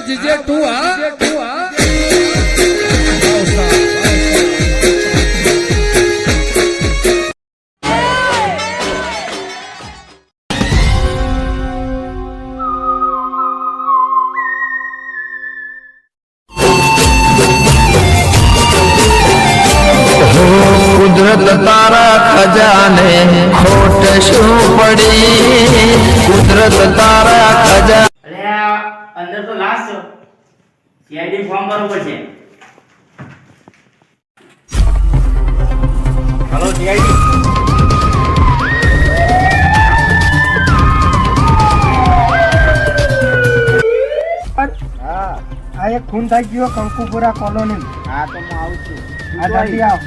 GJ તું હા કુદરત તારા ખજાને ખોટ શું પડી કુદરત તારા ખજા અરે અંદર તો લાસ્ટ સીઆઈડી ફોર્મ બરોબર છે હલો સીઆઈડી હા આ એક ખૂન થઈ ગયો કંકુપુરા કોલોની. હા તો હું આવું છું આ દાદી આવ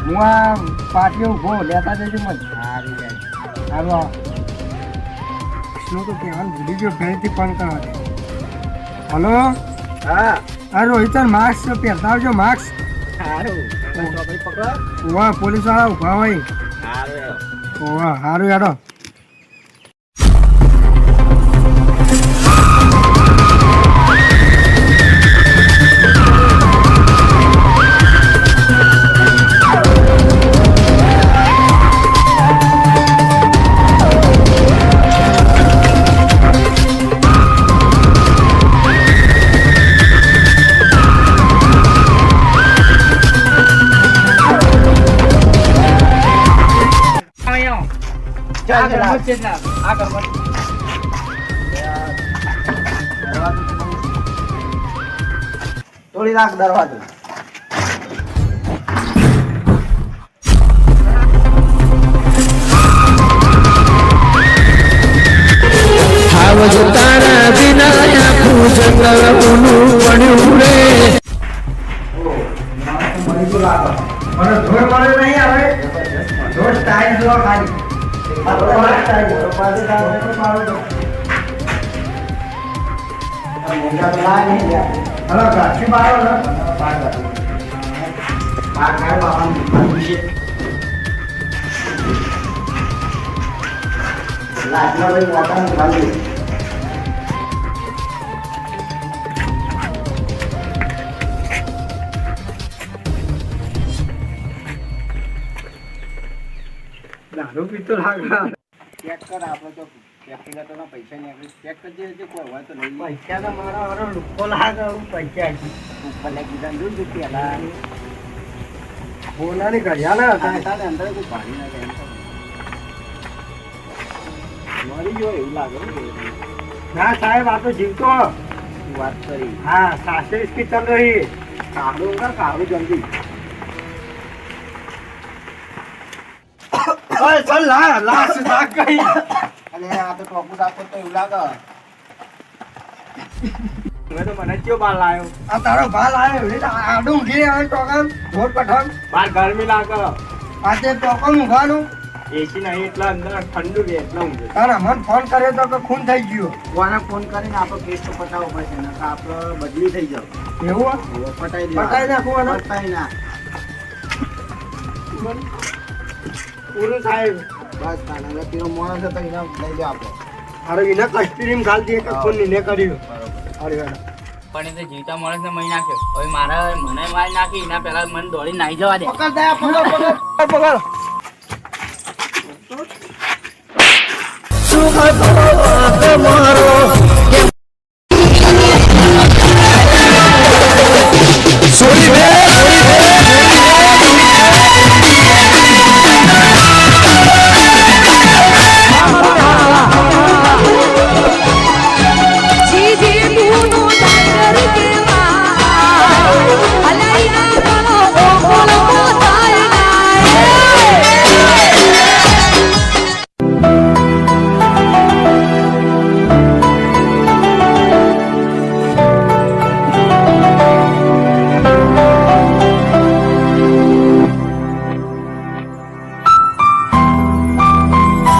હું આ પાટીઓ ઉભો લેતા જજો મને. સારું જાય સારું આવ શું તો કહેવાનું ભૂલી ગયો ફરીથી ફોન કરવા દે. હલો હા આ રોહિત માસ્ક પહેરતા આવજો માસ્ક. સારું ચોકડી પકડો ઓવા પોલીસ વાળા ઉભા હોય. સારું ઓવા સારું યાડો. તોડી નાખ દરવાજો આવજ તારા વિના આખું જંગલ ઊનું પડ્યું રે મને ધોળ મળે નહીં આવે ધોળ સ્ટાઈલ જો ખાલી હલો ઘાસી બારો ને દારૂ પીતો લાગે. ચેક કર આપણે તો વ્યક્તિગતોના પૈસા નીકળી ચેક કરજે જે કોઈ હોય તો લઈ લે પૈસા તો મારા વાળો લુખો લાગે પૈસા ઉપર લઈ કીધા જોયું તું પેલા બોલાની ઘડિયાળ હતા. તારે અંદર કોઈ ભાડી ના જાય મરી ગયો એવું લાગે ને ના સાહેબ આ તો જીવતો. વાત કરી હા સાસે इसकी चल रही. કાવડું કર કાવડું જલ્દી ઓય ચલ લા લાશ નાખ ગઈ. અને આ તો ટોપું આપો તો એવું લાગે હવે તો મને કયો બાલ લાયો. આ તારો બાલ આયો એ તો આડું ઊંઘી આવે ટોકન ધોર પઠાણ. બાર ગરમી લાગે આ તે ટોકન ઊંઘવાનું. એસી નહીં એટલે અંદર ઠંડુ રહે એટલે ઊંઘે તારા મન ફોન કર્યો તો કે ખૂન થઈ ગયો. કોને ફોન કરીને આપણો કેસ તો પતાવવો પડશે ને આપણે બદલી થઈ જાવ એવું પટાઈ પટાઈ નાખું અને પતાઈ ના પૂરું સાહેબ. બસ તાને પેલો માણસ હતો એને લઈ લે આપણે અરે એને કસ્ટડીમાં ઘાલ દે કે ખૂન ને કર્યું. અરે યાર પણ એ તો જીવતા માણસને મરી નાખ્યો હવે મારા મને મારી નાખી એના પહેલા મને દોડી નાહી જવા દે પકડ દે પકડ. સુખ તો મારો